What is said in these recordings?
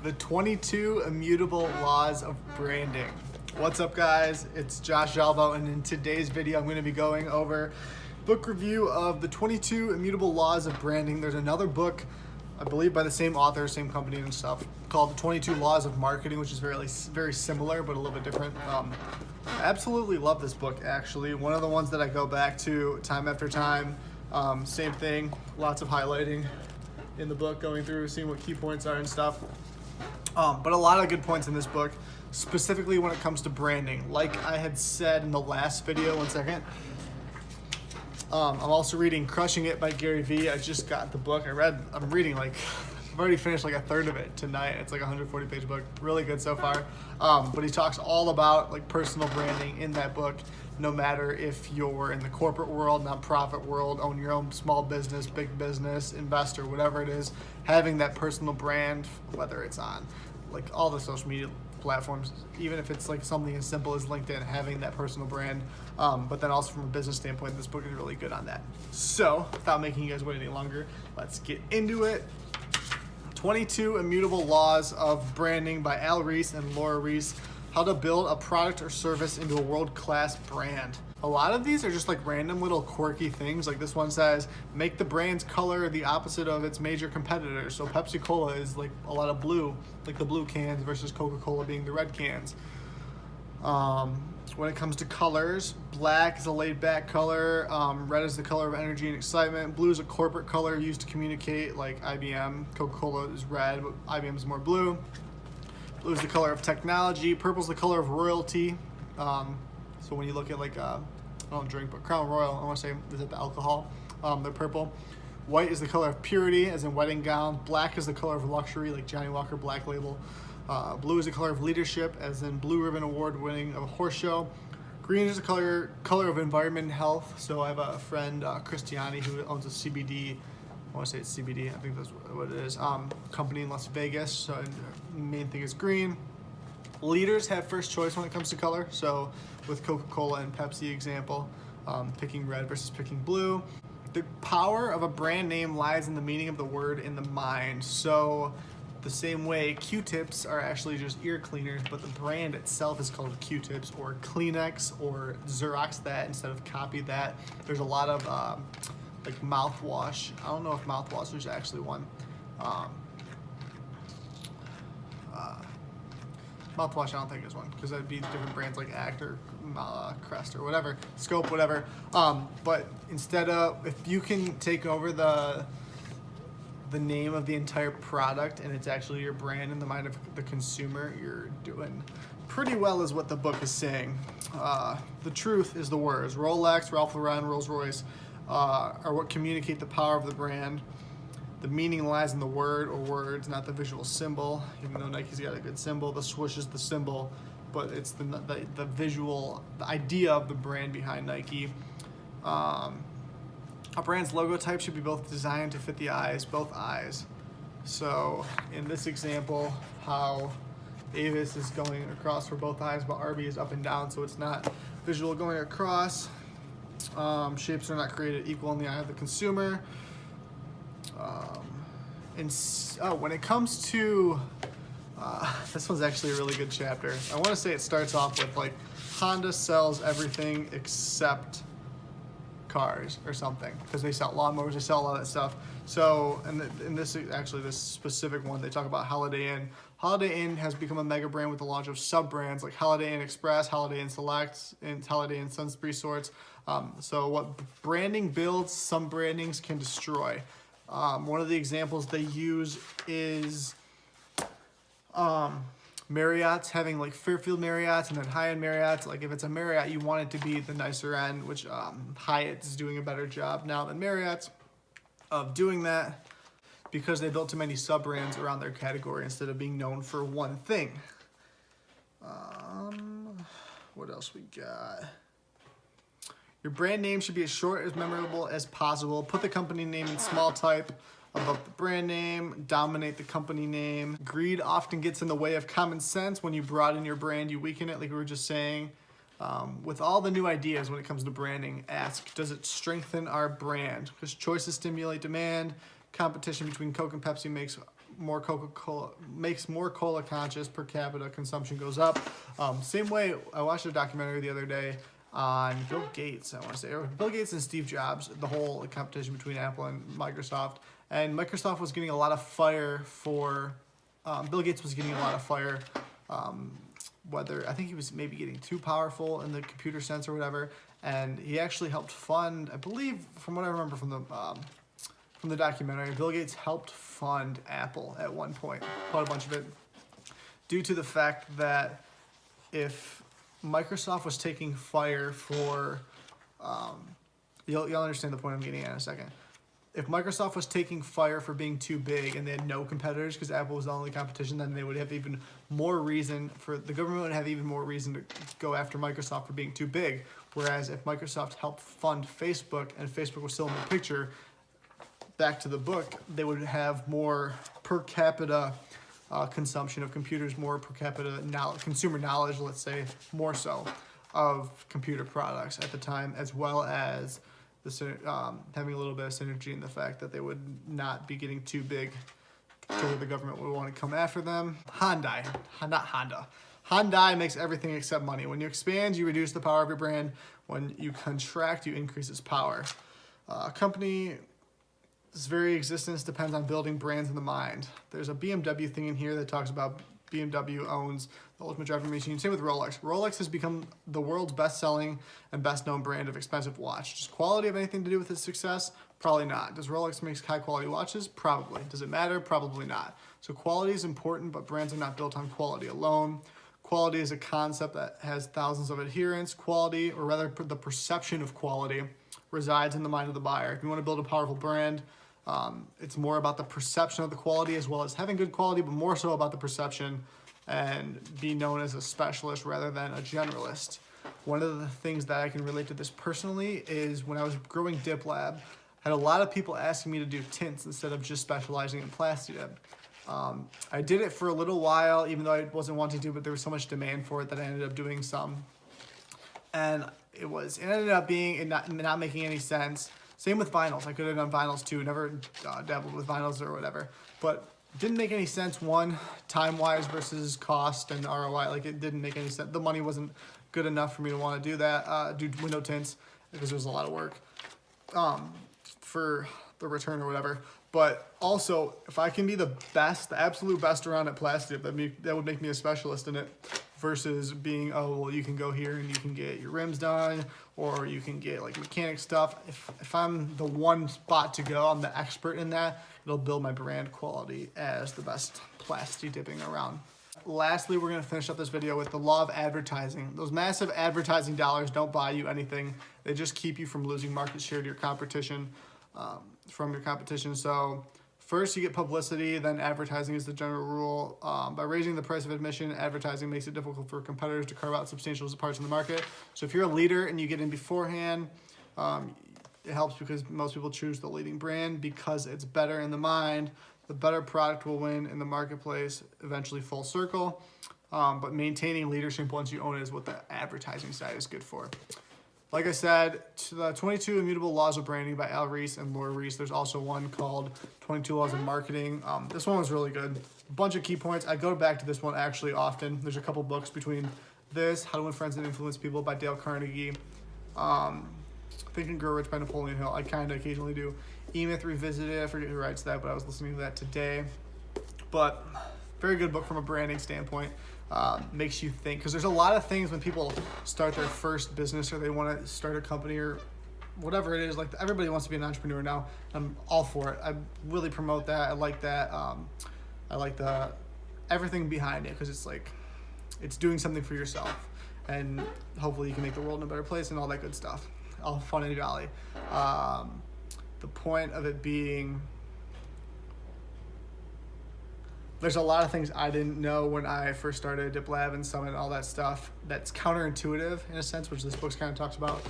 The 22 Immutable Laws of Branding. What's up, guys? It's Josh Albo, and in today's video I'm going to be going over book review of the 22 Immutable Laws of Branding. There's another book, I believe by the same author, same company and stuff, called the 22 Laws of Marketing, which is very similar but a little bit different. I absolutely love this book, actually. One of the ones that I go back to time after time. Same thing, lots of highlighting in the book, going through, seeing what key points are and stuff. But a lot of good points in this book, specifically when it comes to branding. Like I had said in the last video, one second. I'm also reading Crushing It by Gary Vee. I just got the book. I'm reading I've already finished like a third of it tonight. It's like a 140-page book. Really good so far. But he talks all about like personal branding in that book. No matter if you're in the corporate world, nonprofit world, own your own small business, big business, investor, whatever it is, having that personal brand, whether it's on like all the social media platforms, even if it's like something as simple as LinkedIn, having that personal brand. But then also from a business standpoint, this book is really good on that. So without making you guys wait any longer, let's get into it. 22 Immutable Laws of Branding by Al Reese and Laura Reese. How to build a product or service into a world-class brand. A lot of these are just like random little quirky things. Like this one says, make the brand's color the opposite of its major competitors. So Pepsi-Cola is like a lot of blue, like the blue cans versus Coca-Cola being the red cans. When it comes to colors, black is a laid-back color, red is the color of energy and excitement, blue is a corporate color used to communicate, like IBM. Coca-Cola is red, but IBM is more blue. Blue is the color of technology. Purple is the color of royalty. So when you look at like, I don't drink, but Crown Royal, I want to say, is it the alcohol? They're purple. White is the color of purity, as in wedding gown. Black is the color of luxury, like Johnny Walker Black Label. Blue is the color of leadership, as in Blue Ribbon Award winning of a horse show. Green is the color of environment and health. So I have a friend, Christiani, who owns a CBD. I want to say it's CBD, I think that's what it is, company in Las Vegas. So the main thing is green. Leaders have first choice when it comes to color. So with Coca-Cola and Pepsi example, picking red versus picking blue. The power of a brand name lies in the meaning of the word in the mind. So the same way Q-tips are actually just ear cleaners, but the brand itself is called Q-tips or Kleenex or Xerox that instead of copy that. There's a lot of like mouthwash. I don't know if mouthwash is actually one. Mouthwash I don't think is one, because that'd be different brands like Act or Crest or whatever, Scope, whatever. But instead of, if you can take over the name of the entire product and it's actually your brand in the mind of the consumer, you're doing pretty well is what the book is saying. The truth is the words. Rolex, Ralph Lauren, Rolls Royce are what communicate the power of the brand. The meaning lies in the word or words, not the visual symbol. Even though Nike's got a good symbol, the swoosh is the symbol, but it's the visual, the idea of the brand behind Nike. A brand's logo type should be both designed to fit the eyes, both eyes. So in this example, how Davis is going across for both eyes, but Arby is up and down, so it's not visual going across. Shapes are not created equal in the eye of the consumer. When it comes to, this one's actually a really good chapter. I want to say it starts off with like, Honda sells everything except cars or something, because they sell lawnmowers, they sell a lot of that stuff. So, and this specific one, they talk about Holiday Inn. Holiday Inn has become a mega brand with the launch of sub-brands like Holiday Inn Express, Holiday Inn Select, and Holiday Inn Sun Resorts. So what branding builds, some brandings can destroy. One of the examples they use is Marriott's having like Fairfield Marriott's and then high-end Marriott's. Like if it's a Marriott, you want it to be the nicer end, which Hyatt is doing a better job now than Marriott's of doing that, because they built too many sub-brands around their category instead of being known for one thing. What else we got? Your brand name should be as short, as memorable as possible. Put the company name in small type above the brand name. Dominate the company name. Greed often gets in the way of common sense. When you broaden your brand, you weaken it, like we were just saying. With all the new ideas when it comes to branding, ask, does it strengthen our brand? Because choices stimulate demand. Competition between Coke and Pepsi makes more Coca-Cola, makes more cola conscious, per capita consumption goes up. Same way, I watched a documentary the other day on Bill Gates, I want to say, or Bill Gates and Steve Jobs, the whole competition between Apple and Microsoft. And Microsoft was getting a lot of fire for, Bill Gates was getting a lot of fire, whether, I think he was maybe getting too powerful in the computer sense or whatever. And he actually helped fund, I believe, from what I remember from the documentary, Bill Gates helped fund Apple at one point, bought a bunch of it, due to the fact that if Microsoft was taking fire for, you'll understand the point I'm getting at in a second. If Microsoft was taking fire for being too big and they had no competitors because Apple was the only competition, then they would have even more reason for, the government would have even more reason to go after Microsoft for being too big. Whereas if Microsoft helped fund Facebook and Facebook was still in the picture, back to the book, they would have more per capita consumption of computers, more per capita consumer knowledge, let's say, more so, of computer products at the time, as well as having a little bit of synergy in the fact that they would not be getting too big to where the government would want to come after them. Hyundai makes everything except money. When you expand, you reduce the power of your brand. When you contract, you increase its power. A company's very existence depends on building brands in the mind. There's a BMW thing in here that talks about BMW owns the ultimate driving machine. Same with Rolex. Rolex has become the world's best-selling and best-known brand of expensive watch. Does quality have anything to do with its success? Probably not. Does Rolex make high-quality watches? Probably. Does it matter? Probably not. So quality is important, but brands are not built on quality alone. Quality is a concept that has thousands of adherents. Quality, or rather the perception of quality, resides in the mind of the buyer. If you want to build a powerful brand, it's more about the perception of the quality as well as having good quality, but more so about the perception and be known as a specialist rather than a generalist. One of the things that I can relate to this personally is when I was growing Dip Lab, I had a lot of people asking me to do tints instead of just specializing in plasti dip. I did it for a little while, even though I wasn't wanting to, but there was so much demand for it that I ended up doing some. And it ended up being not making any sense. Same with vinyls. I could have done vinyls too. Never dabbled with vinyls or whatever. But it didn't make any sense, one, time-wise versus cost and ROI. Like, it didn't make any sense. The money wasn't good enough for me to want to do that, do window tints, because it was a lot of work for the return or whatever. But also, if I can be the best, the absolute best around at plastic, that would make me a specialist in it, versus being, oh, well, you can go here and you can get your rims done, or you can get like mechanic stuff. If I'm the one spot to go, I'm the expert in that, it'll build my brand quality as the best plasti dipping around. Lastly, we're gonna finish up this video with the law of advertising. Those massive advertising dollars don't buy you anything. They just keep you from losing market share to your competition, So first you get publicity, then advertising is the general rule. By raising the price of admission, advertising makes it difficult for competitors to carve out substantial parts in the market. So if you're a leader and you get in beforehand, it helps because most people choose the leading brand because it's better in the mind. The better product will win in the marketplace, eventually full circle. But maintaining leadership once you own it is what the advertising side is good for. Like I said, the 22 Immutable Laws of Branding by Al Ries and Laura Ries. There's also one called 22 Laws of Marketing. This one was really good. A bunch of key points. I go back to this one actually often. There's a couple books between this, How to Win Friends and Influence People by Dale Carnegie. Think and Grow Rich by Napoleon Hill. I kind of occasionally do. E-Myth Revisited. I forget who writes that, but I was listening to that today. But very good book from a branding standpoint. Makes you think, because there's a lot of things when people start their first business or they want to start a company or whatever it is, like everybody wants to be an entrepreneur now. I'm all for it. I really promote that. I like that. I like the everything behind it, because it's like it's doing something for yourself, and hopefully you can make the world a better place and all that good stuff. All fun and jolly. The point of it being, there's a lot of things I didn't know when I first started Dip Lab and Summit and all that stuff that's counterintuitive in a sense, which this book kind of talks about.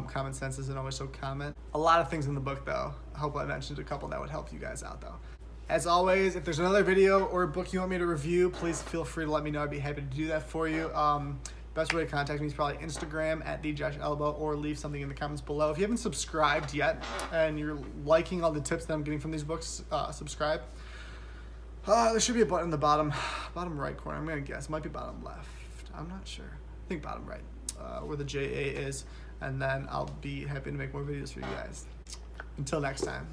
Common sense isn't always so common. A lot of things in the book though. I hope I mentioned a couple that would help you guys out though. As always, if there's another video or a book you want me to review, please feel free to let me know. I'd be happy to do that for you. Best way to contact me is probably Instagram at @TheJoshAlbo, or leave something in the comments below. If you haven't subscribed yet and you're liking all the tips that I'm getting from these books, subscribe. There should be a button in the bottom right corner. I'm gonna guess. It might be bottom left. I'm not sure. I think bottom right, where the JA is. And then I'll be happy to make more videos for you guys. Until next time.